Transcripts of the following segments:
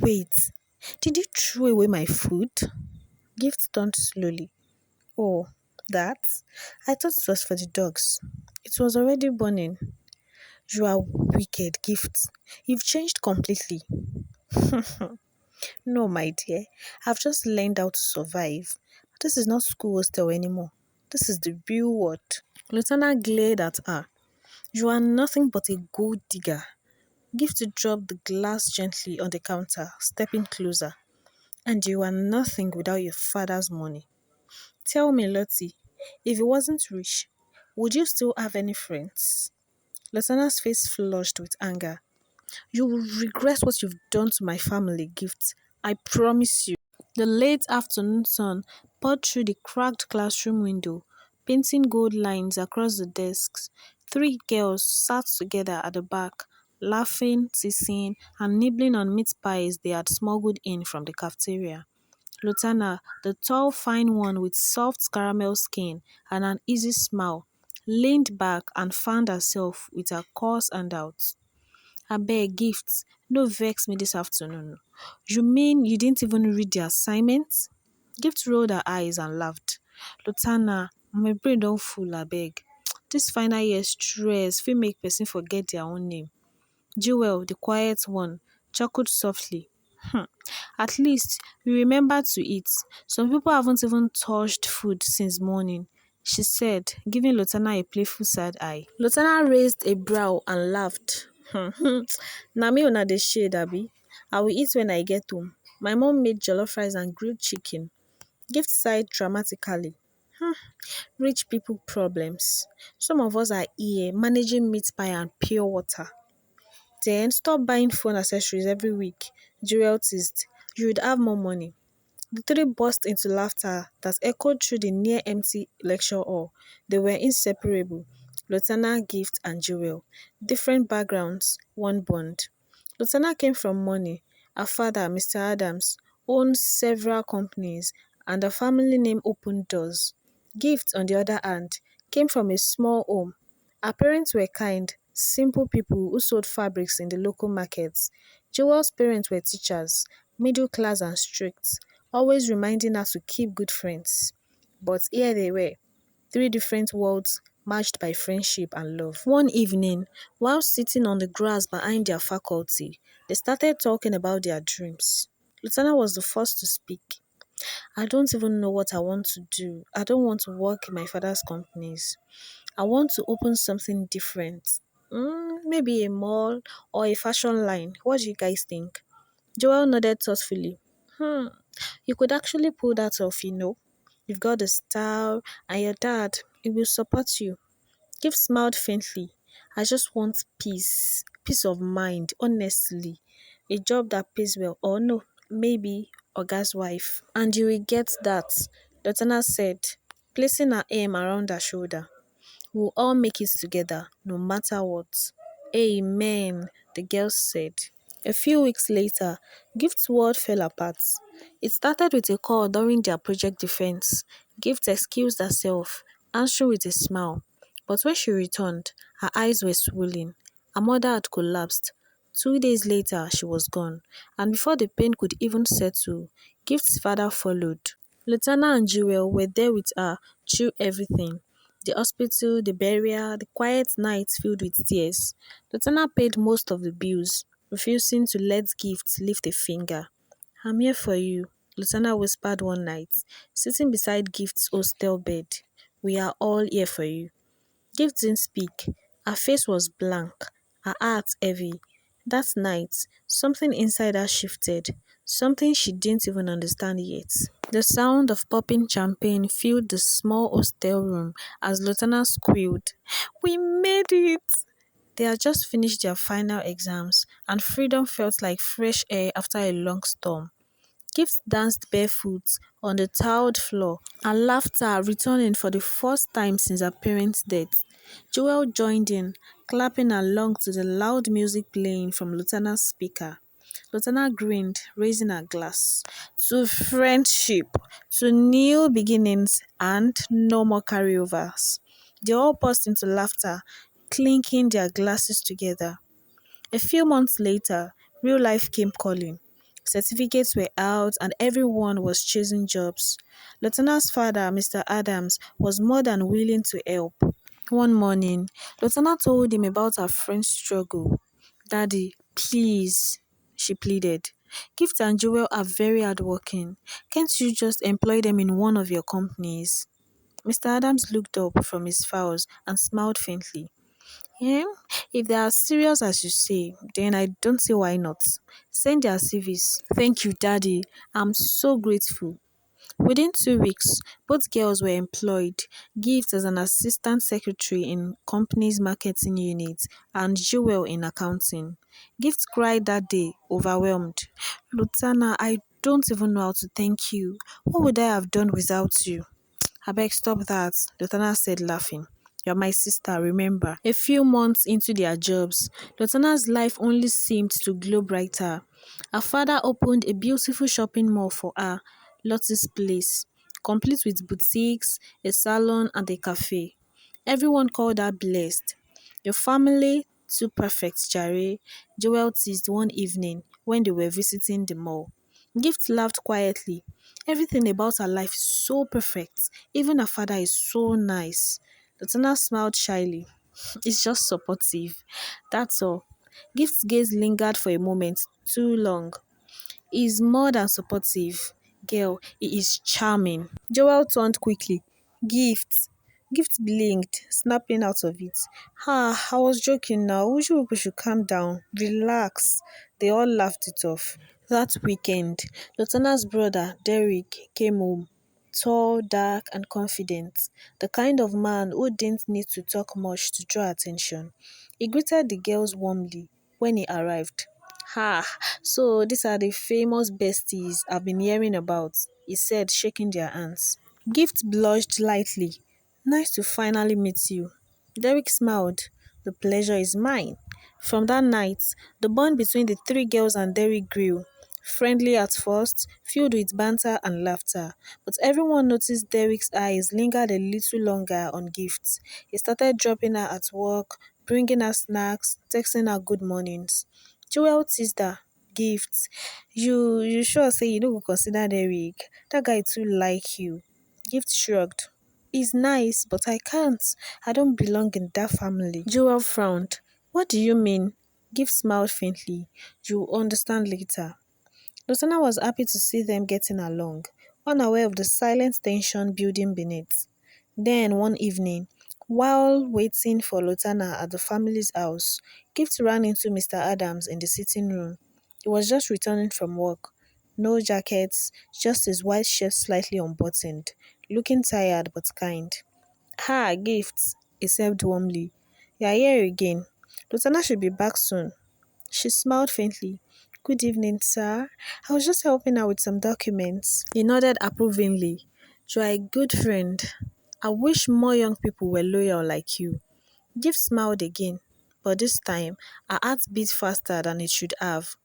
Wait, did you throw away my food? Gift turned slowly. Oh, that? I thought it was for the dogs. It was already burning. You are wicked, Gift. You've changed completely. No, my dear. I've just learned how to survive. This is not school hostel anymore. This is the real world. Lotanna glared at her. You are nothing but a gold digger. Gift dropped the glass gently on the counter, stepping closer. And you are nothing without your father's money. Tell me, Lottie, if he wasn't rich, would you still have any friends? Lotanna's face flushed with anger. You will regret what you've done to my family, Gift. I promise you. The late afternoon sun poured through the cracked classroom window, painting gold lines across the desks. Three girls sat together at the back, laughing, teasing, and nibbling on meat pies they had smuggled in from the cafeteria. Lotanna, the tall, fine one with soft caramel skin and an easy smile, leaned back and fanned herself with her coarse handouts. Abeg, Gift, no vex me this afternoon. You mean you didn't even read the assignment? Gift rolled her eyes and laughed. Lotanna, my brain don full abeg. This final year stress fit make person forget their own name. Jewel, the quiet one, chuckled softly. Hmm. At least we remember to eat. Some people haven't even touched food since morning, she said, giving Lotanna a playful side eye. Lotanna raised a brow and laughed. Na me una dey shade abi? I will eat when I get home. My mom made jollof rice and grilled chicken. Gift sighed dramatically. Rich people problems. Some of us are here managing meat pie and pure water. Then stop buying phone accessories every week. Jewel teased. You would have more money. The three burst into laughter that echoed through the near-empty lecture hall. They were inseparable. Lotanna, Gift, and Jewel. Different backgrounds, one bond. Lotanna came from money. Her father, Mr. Adams, owned several companies, and her family name opened doors. Gift, on the other hand, came from a small home. Her parents were kind, simple people who sold fabrics in the local markets. Jewel's parents were teachers, middle class and strict, always reminding her to keep good friends. But here they were, three different worlds matched by friendship and love. One evening, while sitting on the grass behind their faculty, they started talking about their dreams. Lotanna was the first to speak. I don't even know what I want to do. I don't want to work in my father's companies. I want to open something different. Maybe a mall or a fashion line. What do you guys think? Joel nodded thoughtfully. Hmm, you could actually pull that off, you know. You've got the style, and your dad, he will support you. Gift smiled faintly. I just want peace. Peace of mind, honestly. A job that pays well, or no, maybe Oga's wife. And you will get that, Lotanna said, placing her arm around her shoulder. We'll all make it together, no matter what. Amen, the girls said. A few weeks later, Gift's world fell apart. It started with a call during their project defense. Gift excused herself, answering with a smile. But when she returned, her eyes were swollen. Her mother had collapsed. 2 days later, she was gone, and before the pain could even settle, Gift's father followed. Lotanna and Jewel were there with her through everything. The hospital, the burial, the quiet nights filled with tears. Lotanna paid most of the bills, refusing to let Gift lift a finger. I'm here for you, Lotanna whispered one night, sitting beside Gift's hostel bed. We are all here for you. Gift didn't speak. Her face was blank, her heart heavy. That night, something inside her shifted, something she didn't even understand yet. The sound of popping champagne filled the small hostel room as Lotanna squealed. We made it! They had just finished their final exams, and freedom felt like fresh air after a long storm. Gift danced barefoot on the tiled floor, and laughter returning for the first time since her parents' death. Joel joined in, clapping along to the loud music playing from Lotanna's speaker. Lotanna grinned, raising her glass. To friendship, to new beginnings, and no more carryovers. They all burst into laughter, clinking their glasses together. A few months later, real life came calling. Certificates were out and everyone was chasing jobs. Lotanna's father, Mr. Adams, was more than willing to help. One morning, Lotanna told him about her friend's struggle. Daddy, please, she pleaded. Gift and Joel are very hardworking. Can't you just employ them in one of your companies? Mr. Adams looked up from his files and smiled faintly. Yeah, if they are serious as you say, then I don't see why not. Send their CVs. Thank you, Daddy. I'm so grateful. Within 2 weeks, both girls were employed, Gift as an assistant secretary in company's marketing unit and Jewel in accounting. Gift cried that day, overwhelmed. Lotanna, I don't even know how to thank you. What would I have done without you? Abeg, stop that, Lotanna said, laughing. You're my sister, remember. A few months into their jobs, Lotanna's life only seemed to glow brighter. Her father opened a beautiful shopping mall for her, Lottie's Place, complete with boutiques, a salon, and a cafe. Everyone called her blessed. Your family, too perfect, Jare, Joel teased one evening when they were visiting the mall. Gift laughed quietly. Everything about her life is so perfect. Even her father is so nice. Lotanna smiled shyly. It's just supportive. That's all. Gift's gaze lingered for a moment, too long. He's more than supportive. Girl, he is charming. Joel turned quickly. Gift. Gift blinked, snapping out of it. Ah, I was joking now. Wish you people should calm down. Relax. They all laughed it off. That weekend, Lotanna's brother, Derek, came home. Tall, dark, and confident. The kind of man who didn't need to talk much to draw attention. He greeted the girls warmly when he arrived. "Ha, so these are the famous besties I've been hearing about," he said, shaking their hands. Gift blushed lightly. "Nice to finally meet you." Derek smiled. "The pleasure is mine." From that night, the bond between the three girls and Derek grew. Friendly at first, filled with banter and laughter, but everyone noticed Derek's eyes lingered a little longer on Gifts. He started dropping her at work, bringing her snacks, texting her good mornings. Joel teased her. Gifts. You sure say you no go consider Derek? Dat guy too like you. Gift shrugged. He's nice, but I can't. I don't belong in that family. Joel frowned. What do you mean? Gift smiled faintly. You'll understand later. Lotanna was happy to see them getting along, unaware of the silent tension building beneath. Then, one evening, while waiting for Lotanna at the family's house, Gift ran into Mr. Adams in the sitting room. He was just returning from work. No jackets, just his white shirt slightly unbuttoned, looking tired but kind. "Ah, Gift," he said warmly. "You're here again. Lotanna should be back soon." She smiled faintly. "Good evening, sir. I was just helping her with some documents." He nodded approvingly. "You are a good friend. I wish more young people were loyal like you." Gift smiled again, but this time her heart beat faster than it should have.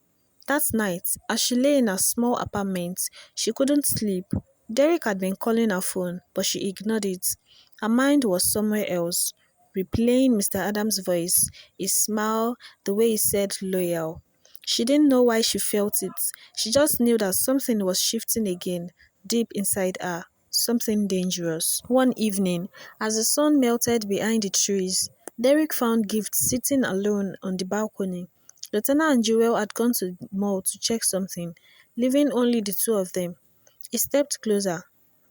That night, as she lay in her small apartment, she couldn't sleep. Derek had been calling her phone, but she ignored it. Her mind was somewhere else, replaying Mr. Adams' voice, his smile, the way he said loyal. She didn't know why she felt it. She just knew that something was shifting again, deep inside her, something dangerous. One evening, as the sun melted behind the trees, Derek found Gift sitting alone on the balcony. Lotanna and Joel had gone to the mall to check something, leaving only the two of them. He stepped closer.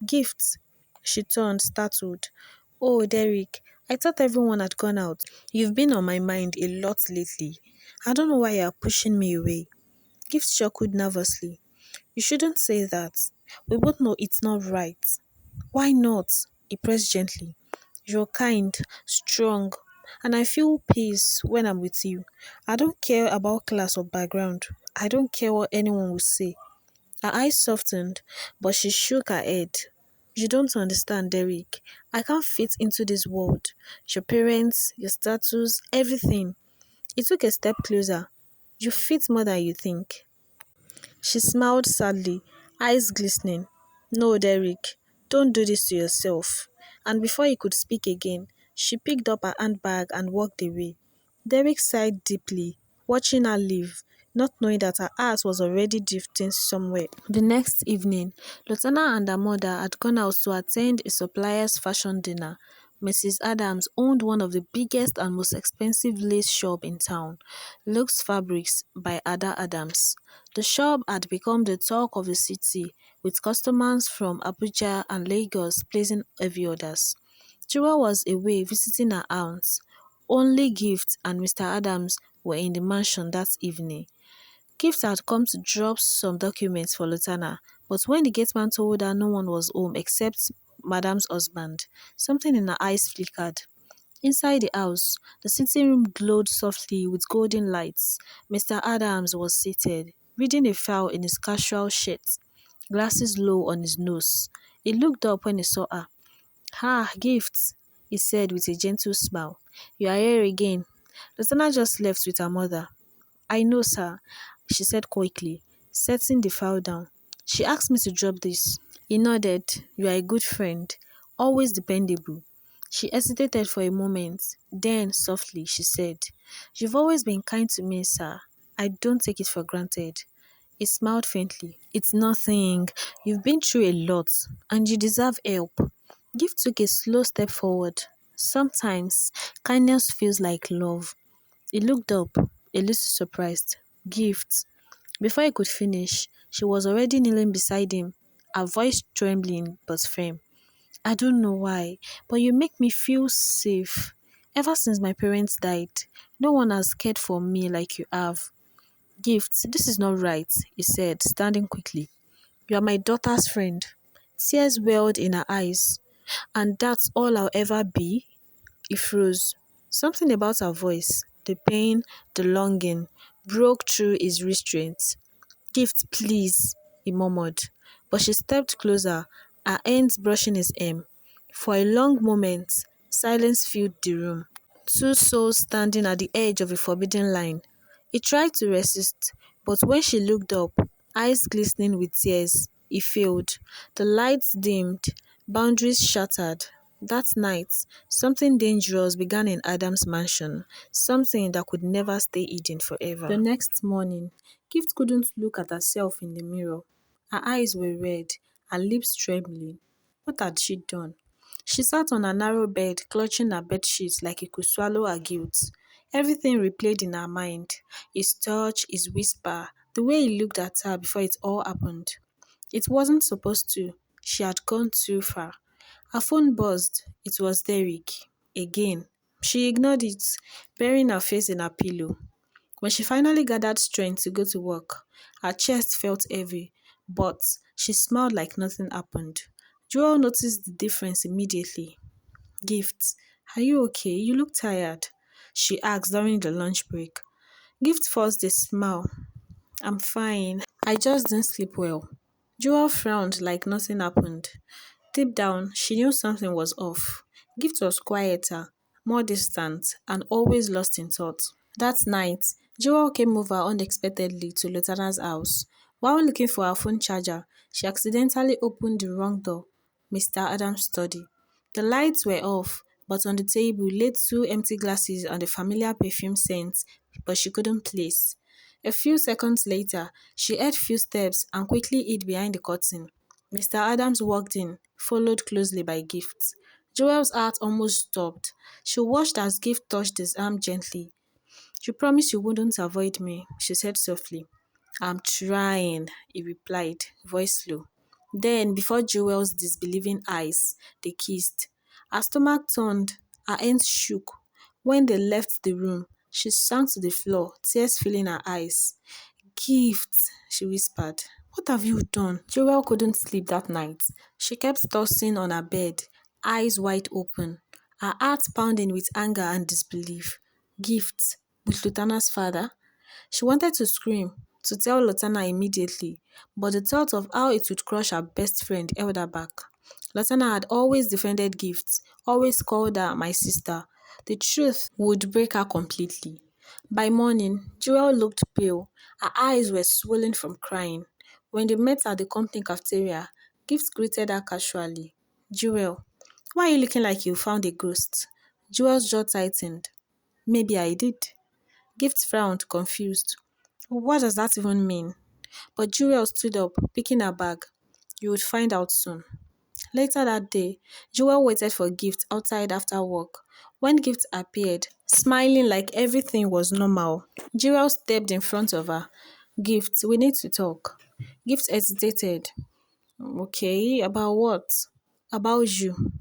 "Gift." She turned, startled. "Oh, Derek, I thought everyone had gone out. You've been on my mind a lot lately. I don't know why you're pushing me away." Gift chuckled nervously. "You shouldn't say that. We both know it's not right." "Why not?" He pressed gently. "You're kind, strong, and I feel peace when I'm with you. I don't care about class or background. I don't care what anyone will say." Her eyes softened, but she shook her head. "You don't understand, Derek. I can't fit into this world. Your parents, your status, everything." He took a step closer. "You fit more than you think." She smiled sadly, eyes glistening. "No, Derek, don't do this to yourself." And before he could speak again, she picked up her handbag and walked away. Derek sighed deeply, watching her leave. not knowing that her heart was already drifting somewhere. The next evening, Lotanna and her mother had gone out to attend a supplier's fashion dinner. Mrs. Adams owned one of the biggest and most expensive lace shop in town, Lux Fabrics by Ada Adams. The shop had become the talk of the city, with customers from Abuja and Lagos placing heavy orders. Chua was away visiting her aunts. Only Gift and Mr. Adams were in the mansion that evening. Gift had come to drop some documents for Lotanna, but when the gateman told her no one was home except Madam's husband, something in her eyes flickered. Inside the house, the sitting room glowed softly with golden lights. Mr. Adams was seated, reading a file in his casual shirt, glasses low on his nose. He looked up when he saw her. "Ah, Gift," he said with a gentle smile. "You are here again." Lotanna just left with her mother. "I know, sir," she said quickly, setting the file down. "She asked me to drop this." He nodded. "You are a good friend. Always dependable." She hesitated for a moment. Then, softly, she said, "You've always been kind to me, sir. I don't take it for granted." He smiled faintly. "It's nothing. You've been through a lot, and you deserve help." Gift took a slow step forward. Sometimes, kindness feels like love. He looked up, a little surprised. "Gift." Before he could finish, she was already kneeling beside him, her voice trembling but firm. "I don't know why, but you make me feel safe. Ever since my parents died, no one has cared for me like you have." "Gift, this is not right," he said, standing quickly. "You are my daughter's friend." Tears welled in her eyes. "And that's all I'll ever be?" He froze. Something about her voice, the pain, the longing, broke through his restraint. "Gift, please," he murmured. But she stepped closer, her hands brushing his hem. For a long moment, silence filled the room. Two souls standing at the edge of a forbidden line. He tried to resist, but when she looked up, eyes glistening with tears, he failed. The lights dimmed, boundaries shattered. That night, something dangerous began in Adam's mansion, something that could never stay hidden forever. The next morning, Gift couldn't look at herself in the mirror. Her eyes were red, her lips trembling. What had she done? She sat on a narrow bed, clutching her bedsheets like it could swallow her guilt. Everything replayed in her mind. His touch, his whisper, the way he looked at her before it all happened. It wasn't supposed to. She had gone too far. Her phone buzzed. It was Derek. Again. She ignored it, burying her face in her pillow. When she finally gathered strength to go to work, her chest felt heavy, but she smiled like nothing happened. Joel noticed the difference immediately. "Gift, are you okay? You look tired," she asked during the lunch break. Gift forced a smile. "I'm fine. I just didn't sleep well." Joel frowned like nothing happened. Deep down, she knew something was off. Gift was quieter, more distant, and always lost in thought. That night, Joel came over unexpectedly to Lotanna's house. While looking for her phone charger, she accidentally opened the wrong door, Mr. Adams' study. The lights were off, but on the table lay two empty glasses and a familiar perfume scent, but she couldn't place. A few seconds later, she heard footsteps and quickly hid behind the curtain. Mr. Adams walked in, followed closely by Gift. Joel's heart almost stopped. She watched as Gift touched his arm gently. "You promised you wouldn't avoid me," she said softly. "I'm trying," he replied, voice low. Then, before Joel's disbelieving eyes, they kissed. Her stomach turned, her hands shook. When they left the room, she sank to the floor, tears filling her eyes. "Gift," she whispered. "What have you done?" Joel couldn't sleep that night. She kept tossing on her bed, eyes wide open, her heart pounding with anger and disbelief. Gift with Lotanna's father? She wanted to scream, to tell Lotanna immediately, but the thought of how it would crush her best friend held her back. Lotanna had always defended Gift, always called her my sister. The truth would break her completely. By morning, Joel looked pale. Her eyes were swollen from crying. When they met at the company cafeteria, Gift greeted her casually. "Joel, why are you looking like you found a ghost?" Joel's jaw tightened. "Maybe I did." Gift frowned, confused. What does that even mean? But Jewel stood up, picking her bag. You would find out soon. Later that day, Jewel waited for Gift outside after work. When Gift appeared, smiling like everything was normal, Jewel stepped in front of her. Gift, we need to talk. Gift hesitated. Okay, about what? About you.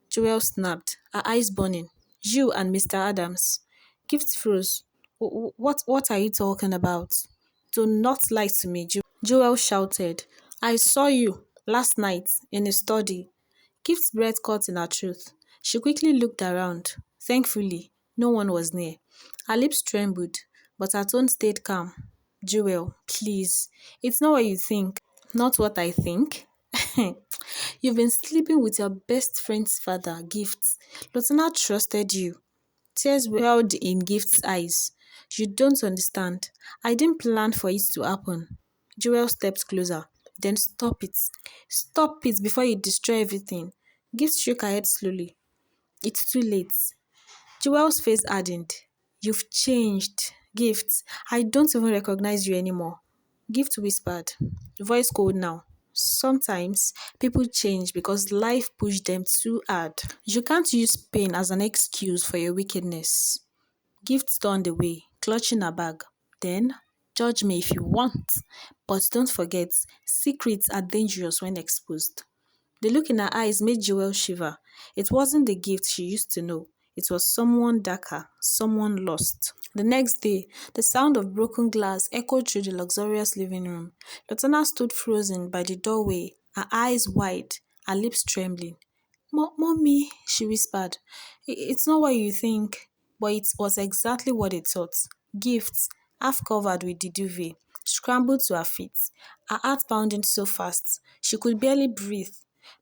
Jewel snapped, her eyes burning. You and Mr. Adams. Gift froze. What are you talking about? Do not lie to me, Jewel shouted. I saw you last night in a study. Gift's breath caught in her throat. She quickly looked around. Thankfully, no one was near. Her lips trembled, but her tone stayed calm. Jewel, please. It's not what you think. Not what I think. You've been sleeping with your best friend's father, Gift. Lotanna trusted you. Tears welled in Gift's eyes. You don't understand. I didn't plan for it to happen. Jewel stepped closer. Then stop it. Stop it before you destroy everything. Gift shook her head slowly. It's too late. Jewel's face hardened. You've changed. Gift, I don't even recognize you anymore. Gift whispered, voice cold now. Sometimes people change because life pushed them too hard. You can't use pain as an excuse for your wickedness. Gift turned away, clutching her bag. Then, judge me if you want. But don't forget, secrets are dangerous when exposed. The look in her eyes made Joelle shiver. It wasn't the Gift she used to know. It was someone darker, someone lost. The next day, the sound of broken glass echoed through the luxurious living room. Lotanna stood frozen by the doorway, her eyes wide, her lips trembling. Mommy, she whispered. It's not what you think, but it was exactly what it thought. Gifts, half covered with the duvet, scrambled to her feet, her heart pounding so fast she could barely breathe.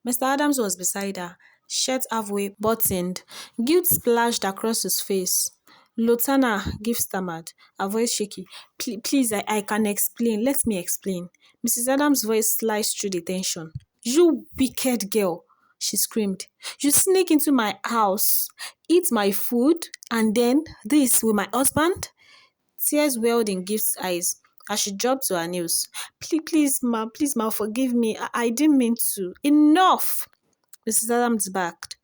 Mr. Adams was beside her, shirt halfway buttoned. Guilt splashed across his face. Lotanna, Gift stammered, her voice shaky. Please, I can explain. Let me explain. Mrs. Adams' voice sliced through the tension. You wicked girl, she screamed. You sneak into my house, eat my food, and then this with my husband? Tears welled in Gift's eyes as she dropped to her knees. Please, ma, forgive me. I didn't mean to. Enough! Mrs. Adams backed,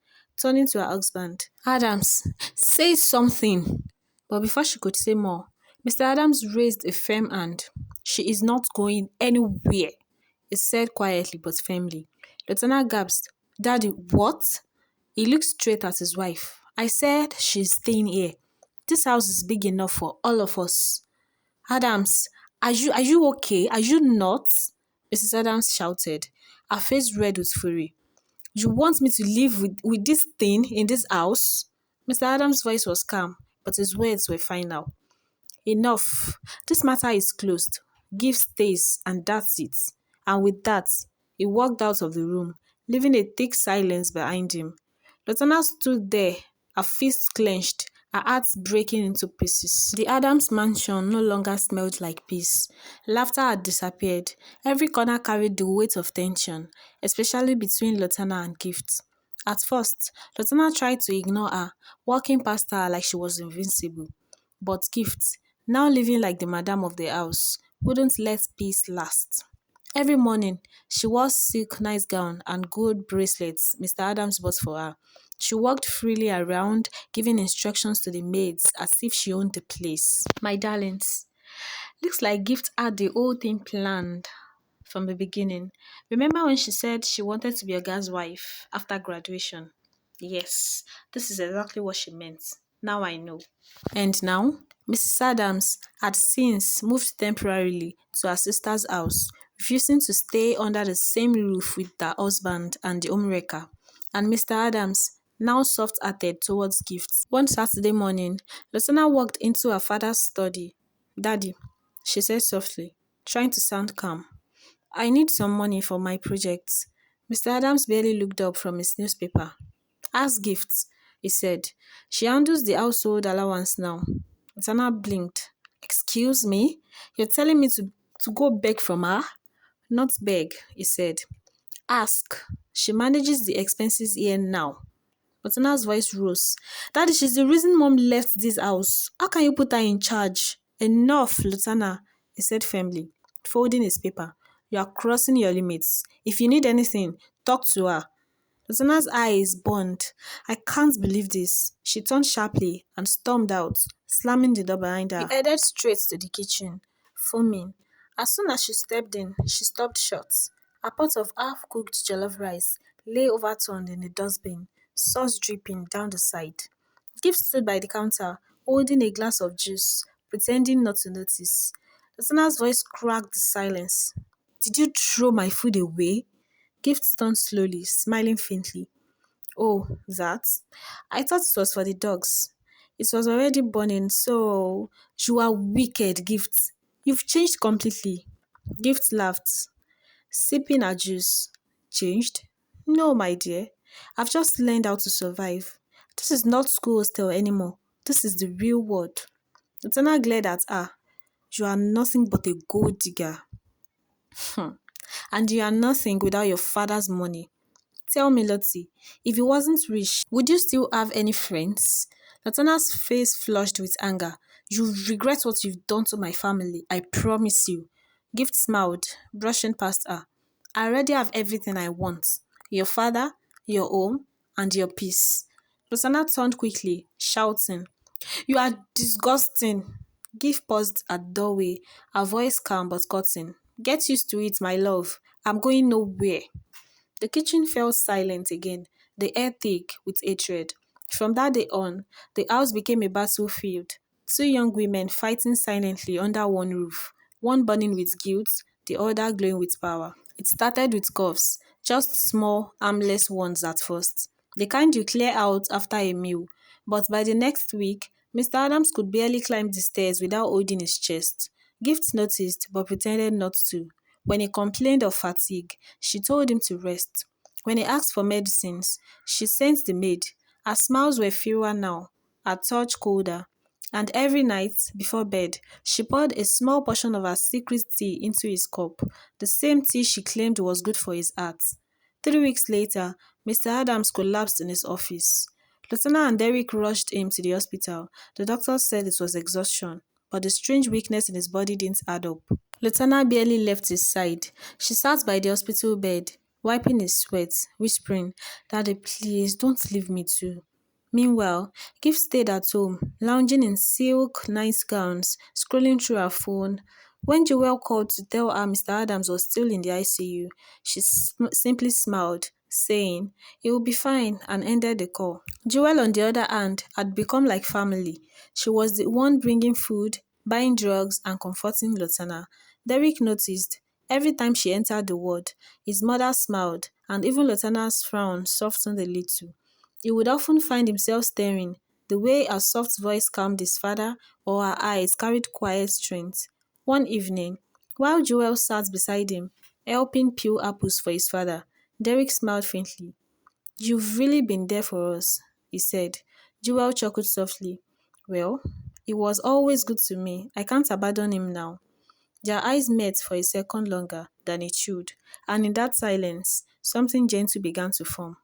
turning to her husband. Adams, say something. But before she could say more, Mr. Adams raised a firm hand. She is not going anywhere, he said quietly but firmly. Lieutenant gasped. Daddy, what? He looked straight at his wife. I said she's staying here. This house is big enough for all of us. Adams, are you okay? Are you not? Mrs. Adams shouted, her face red with fury. You want me to live with this thing in this house? Mr. Adams' voice was calm, but his words were final. Enough. This matter is closed. Give stays, and that's it. And with that, he walked out of the room, leaving a thick silence behind him. Lotanna stood there, her fists clenched, her heart breaking into pieces. The Adams mansion no longer smelled like peace. Laughter had disappeared. Every corner carried the weight of tension, especially between Lotanna and Gift. At first, Lotanna tried to ignore her, walking past her like she was invincible. But Gift, now living like the madam of the house, wouldn't let peace last. Every morning, she wore silk nightgown and gold bracelets Mr. Adams bought for her. She walked freely around, giving instructions to the maids as if she owned the place. My darlings, looks like Gift had the whole thing planned from the beginning. Remember when she said she wanted to be a guy's wife after graduation? Yes, this is exactly what she meant. Now I know. And now, Mrs. Adams had since moved temporarily to her sister's house, refusing to stay under the same roof with her husband and the homewrecker. And Mr. Adams, now soft-hearted towards Gifts. One Saturday morning, Lotanna walked into her father's study. Daddy, she said softly, trying to sound calm. I need some money for my projects. Mr. Adams barely looked up from his newspaper. Ask Gifts, he said. She handles the household allowance now. Lotanna blinked. Excuse me? You're telling me to go beg from her? Not beg, he said. Ask. She manages the expenses here now. Lotanna's voice rose. Daddy, she's the reason Mom left this house. How can you put her in charge? Enough, Lotanna, he he said firmly, folding his paper. You are crossing your limits. If you need anything, talk to her. Lotanna's eyes burned. I can't believe this. She turned sharply and stormed out, slamming the door behind her. He headed straight to the kitchen, foaming. As soon as she stepped in, she stopped short. A pot of half-cooked jollof rice lay overturned in the dustbin, sauce dripping down the side. Gift stood by the counter, holding a glass of juice, pretending not to notice. Lotanna's voice cracked the silence. Did you throw my food away? Gift turned slowly, smiling faintly. Oh, that? I thought it was for the dogs. It was already burning, so you are wicked, Gift. You've changed completely. Gift laughed, sipping her juice. Changed? No, my dear. I've just learned how to survive. This is not school hostel anymore. This is the real world. Lieutenant glared at her. You are nothing but a gold digger. And you are nothing without your father's money. Tell me, Lottie, if he wasn't rich, would you still have any friends? Latana's face flushed with anger. You regret what you've done to my family, I promise you. Gift smiled, brushing past her. I already have everything I want. Your father, your home, and your peace. Latana turned quickly, shouting, You are disgusting. Gift paused at the doorway, her voice calm but cutting. Get used to it, my love. I'm going nowhere. The kitchen fell silent again, the air thick with hatred. From that day on, the house became a battlefield. Two young women fighting silently under one roof, one burning with guilt, the other glowing with power. It started with coughs, just small, harmless ones at first, the kind you clear out after a meal. But by the next week, Mr. Adams could barely climb the stairs without holding his chest. Gift noticed but pretended not to. When he complained of fatigue, she told him to rest. When he asked for medicines, she sent the maid. Her smiles were fewer now, her touch colder. And every night, before bed, she poured a small portion of her secret tea into his cup, the same tea she claimed was good for his heart. 3 weeks later, Mr. Adams collapsed in his office. Lotanna and Derek rushed him to the hospital. The doctors said it was exhaustion, but the strange weakness in his body didn't add up. Lotanna barely left his side. She sat by the hospital bed, wiping his sweat, whispering, Daddy, please, don't leave me too. Meanwhile, Gift stayed at home, lounging in silk nightgowns, scrolling through her phone. When Joelle called to tell her Mr. Adams was still in the ICU, she simply smiled, saying, He will be fine, and ended the call. Joelle, on the other hand, had become like family. She was the one bringing food, buying drugs, and comforting Lotanna. Derek noticed. Every time she entered the ward, his mother smiled, and even Lotanna's frown softened a little. He would often find himself staring, the way her soft voice calmed his father or her eyes carried quiet strength. One evening, while Joel sat beside him, helping peel apples for his father, Derek smiled faintly. You've really been there for us, he said. Joel chuckled softly. Well, he was always good to me. I can't abandon him now. Their eyes met for a second longer than it should, and in that silence, something gentle began to form.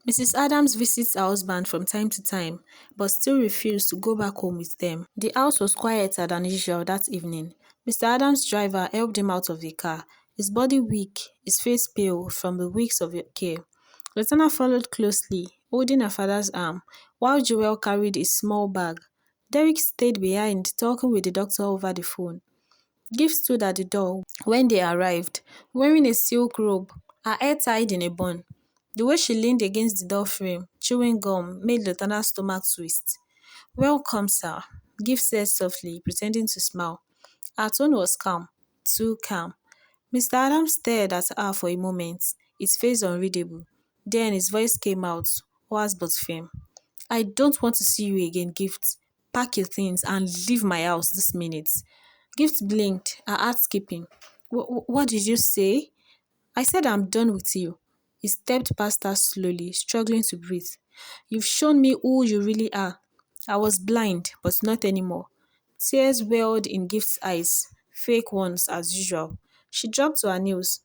Mrs. Adams visits her husband from time to time, but still refused to go back home with them. The house was quieter than usual that evening. Mr. Adams' driver helped him out of the car, his body weak, his face pale from the weeks of care. Lotanna followed closely, holding her father's arm, while Joel carried a small bag. Derek stayed behind, talking with the doctor over the phone. Gift stood at the door when they arrived, wearing a silk robe, her hair tied in a bun. The way she leaned against the door frame, chewing gum, made Lotanna's stomach twist. Welcome, sir, Gift said softly, pretending to smile. Her tone was calm, too calm. Mr. Adams stared at her for a moment, his face unreadable. Then his voice came out, hoarse but firm. I don't want to see you again, Gift. Pack your things and leave my house this minute. Gift blinked, her heart skipping. What did you say? I said I'm done with you. He stepped past her slowly, struggling to breathe. You've shown me who you really are. I was blind, but not anymore. Tears welled in Gift's eyes, fake ones as usual. She dropped to her knees.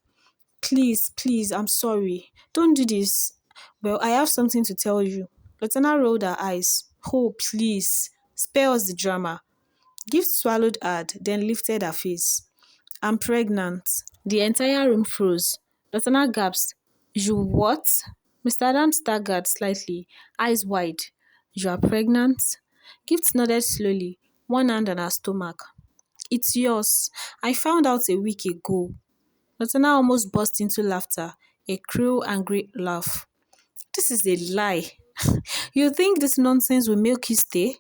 Please, please, I'm sorry. Don't do this. Well, I have something to tell you. Lotanna rolled her eyes. Oh, please. Spare us the drama. Gift swallowed hard, then lifted her face. I'm pregnant. The entire room froze. Lotanna gasped. You what? Mr. Adams staggered slightly, eyes wide. You are pregnant? Gift nodded slowly, one hand on her stomach. It's yours. I found out a week ago. Lotanna almost burst into laughter, a cruel, angry laugh. This is a lie. You think this nonsense will make you stay?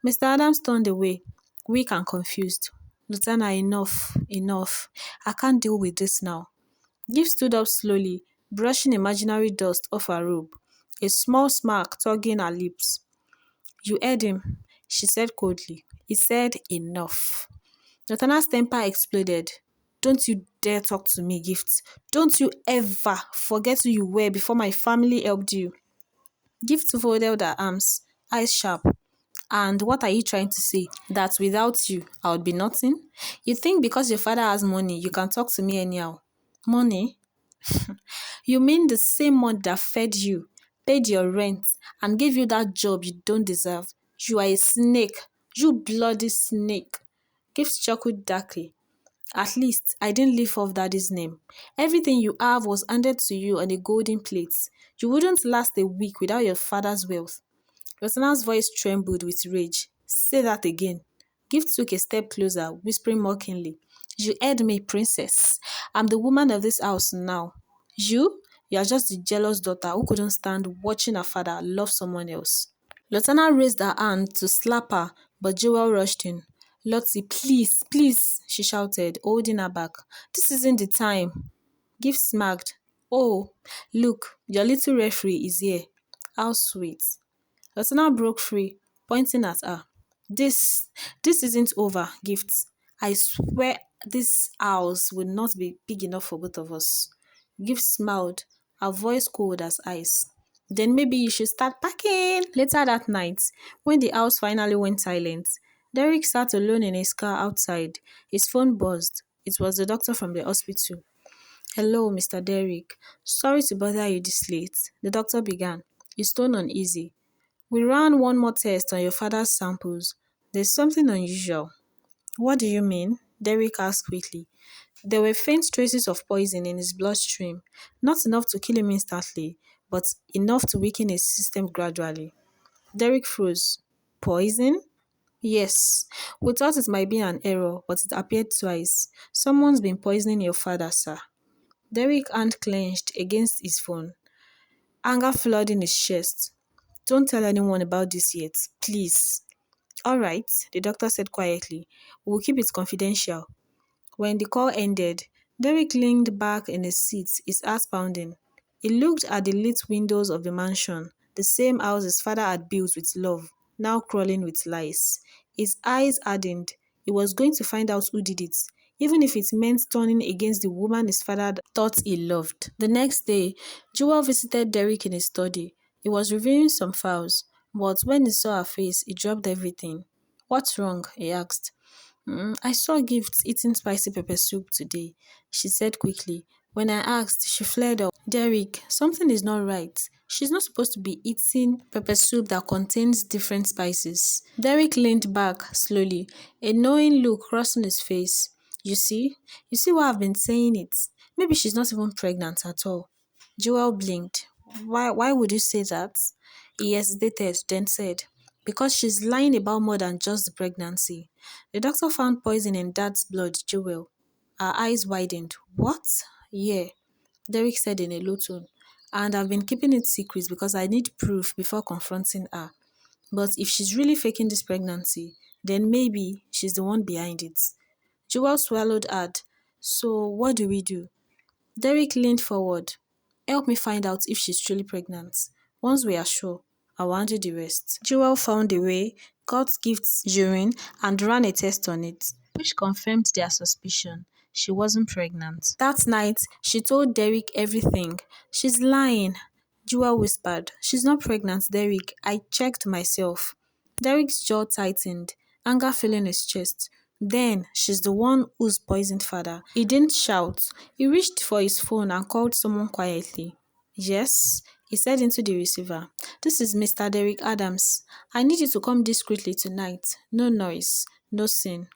Mr. Adams turned away, weak and confused. Lotanna, enough, enough. I can't deal with this now. Gift stood up slowly, brushing imaginary dust off her robe, a small smirk tugging her lips. You heard him, she said coldly. He said enough. Nathana's temper exploded. Don't you dare talk to me, Gift. Don't you ever forget who you were before my family helped you. Gift folded her arms, eyes sharp. And what are you trying to say? That without you, I would be nothing? You think because your father has money, you can talk to me anyhow? Money? You mean the same money that fed you, paid your rent, and gave you that job you don't deserve? You are a snake. You bloody snake. Gift chuckled darkly. At least I didn't leave off daddy's name. Everything you have was handed to you on a golden plate. You wouldn't last a week without your father's wealth. Rosana's voice trembled with rage. Say that again. Gift took a step closer, whispering mockingly. You heard me, princess. I'm the woman of this house now. You? You are just the jealous daughter who couldn't stand watching her father love someone else. Lotanna raised her hand to slap her, but Joel rushed in. Lottie, please, please, she shouted, holding her back. This isn't the time. Gift smirked. Oh, look, your little referee is here. How sweet. Lotanna broke free, pointing at her. This, this isn't over, Gift. I swear this house will not be big enough for both of us. Gift smiled, her voice cold as ice. Then maybe you should start packing. Later that night, when the house finally went silent, Derek sat alone in his car outside. His phone buzzed. It was the doctor from the hospital. Hello, Mr. Derek. Sorry to bother you this late. The doctor began, his tone uneasy. We ran one more test on your father's samples. There's something unusual. What do you mean? Derek asked quickly. There were faint traces of poison in his bloodstream, not enough to kill him instantly, but enough to weaken his system gradually. Derek froze. Poison? Yes. We thought it might be an error, but it appeared twice. Someone's been poisoning your father, sir. Derek hand clenched against his phone, anger flooding his chest. Don't tell anyone about this yet, please. All right, the doctor said quietly. We'll keep it confidential. When the call ended, Derek leaned back in his seat, his heart pounding. He looked at the lit windows of the mansion, the same house his father had built with love, now crawling with lies. His eyes hardened. He was going to find out who did it, even if it meant turning against the woman his father had thought he loved. The next day, Joel visited Derek in his study. He was reviewing some files, but when he saw her face, he dropped everything. What's wrong? He asked. I saw Gifts eating spicy pepper soup today, she said quickly. When I asked, she flared up. Derek, something is not right. She's not supposed to be eating pepper soup that contains different spices. Derek leaned back slowly, a knowing look crossing his face. You see? You see why I've been saying it? Maybe she's not even pregnant at all. Joel blinked. Why would you say that? He hesitated, then said, because she's lying about more than just the pregnancy. The doctor found poison in Dad's blood, Joel. Her eyes widened. What? Yeah, Derek said in a low tone. And I've been keeping it secret because I need proof before confronting her. But if she's really faking this pregnancy, then maybe she's the one behind it. Joel swallowed hard. So what do we do? Derek leaned forward. Help me find out if she's truly pregnant. Once we are sure, I'll handle the rest. Joel found a way, got Gift's urine, and ran a test on it, which confirmed their suspicion. She wasn't pregnant. That night, she told Derek everything. She's lying, Joel whispered. She's not pregnant, Derek. I checked myself. Derek's jaw tightened, anger filling his chest. Then she's the one who's poisoned father. He didn't shout. He reached for his phone and called someone quietly. Yes, he said into the receiver. This is Mr. Derek Adams. I need you to come discreetly tonight. No noise, no scene.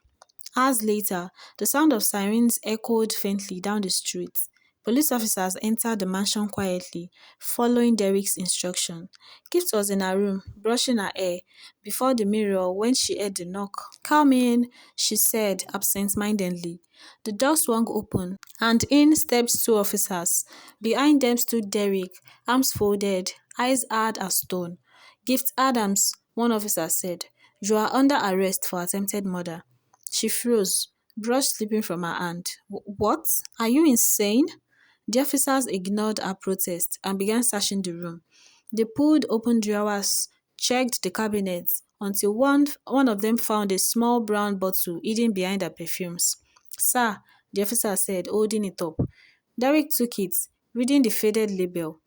Hours later, the sound of sirens echoed faintly down the street. Police officers entered the mansion quietly, following Derrick's instruction. Gift was in her room, brushing her hair, before the mirror when she heard the knock. "Come in," she said absent-mindedly. The door swung open, and in stepped two officers. Behind them stood Derrick, arms folded, eyes hard as stone. "Gift Adams," one officer said, "you are under arrest for attempted murder." She froze, brush slipping from her hand. What? Are you insane?" The officers ignored her protest and began searching the room. They pulled open drawers, checked the cabinets, until one of them found a small brown bottle hidden behind her perfumes. "Sir," the officer said, holding it up. Derek took it, reading the faded label,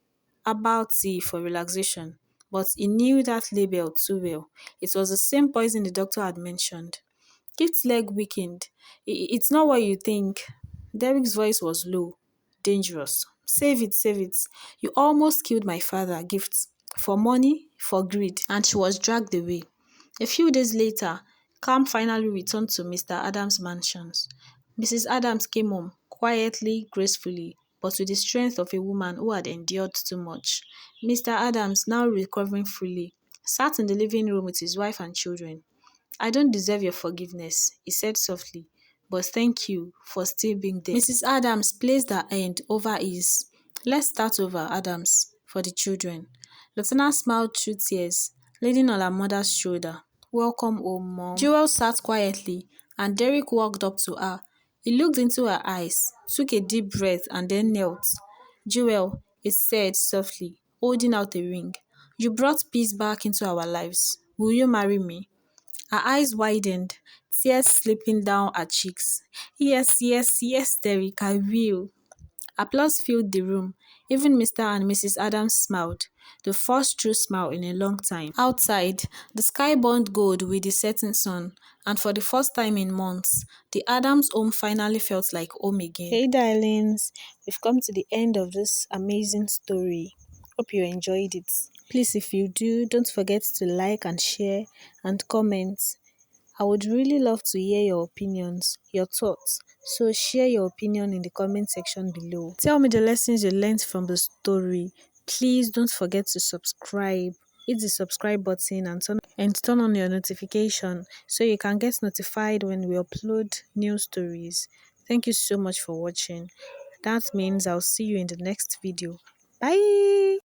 "Herbal tea for relaxation." But he knew that label too well. It was the same poison the doctor had mentioned. Gift's leg weakened. It's not what you think." Derrick's voice was low, dangerous. "Save it, save it. You almost killed my father, Gift. For money, for greed." And she was dragged away. A few days later, calm finally returned to Mr. Adams' mansions. Mrs. Adams came home, quietly, gracefully, but with the strength of a woman who had endured too much. Mr. Adams, now recovering fully, sat in the living room with his wife and children. "I don't deserve your forgiveness," he said softly, "but thank you for still being there." Mrs. Adams placed her hand over his. "Let's start over, Adams, for the children." Lotanna smiled through tears, leaning on her mother's shoulder. "Welcome home, Mom." Jewel sat quietly, and Derek walked up to her. He looked into her eyes, took a deep breath, and then knelt. "Jewel," he said softly, holding out a ring, "you brought peace back into our lives. Will you marry me?" Her eyes widened, tears slipping down her cheeks. "Yes, yes, yes, Derek, I will." Applause filled the room. Even Mr. and Mrs. Adams smiled, the first true smile in a long time. Outside, the sky burned gold with the setting sun, and for the first time in months, the Adams home finally felt like home again. Hey darlings, we've come to the end of this amazing story. Hope you enjoyed it. Please, if you do, don't forget to like and share and comment. I would really love to hear your opinions, your thoughts. So share your opinion in the comment section below. Tell me the lessons you learned from the story. Please don't forget to subscribe. Hit the subscribe button and turn on your notification so you can get notified when we upload new stories. Thank you so much for watching. That means I'll see you in the next video. Bye.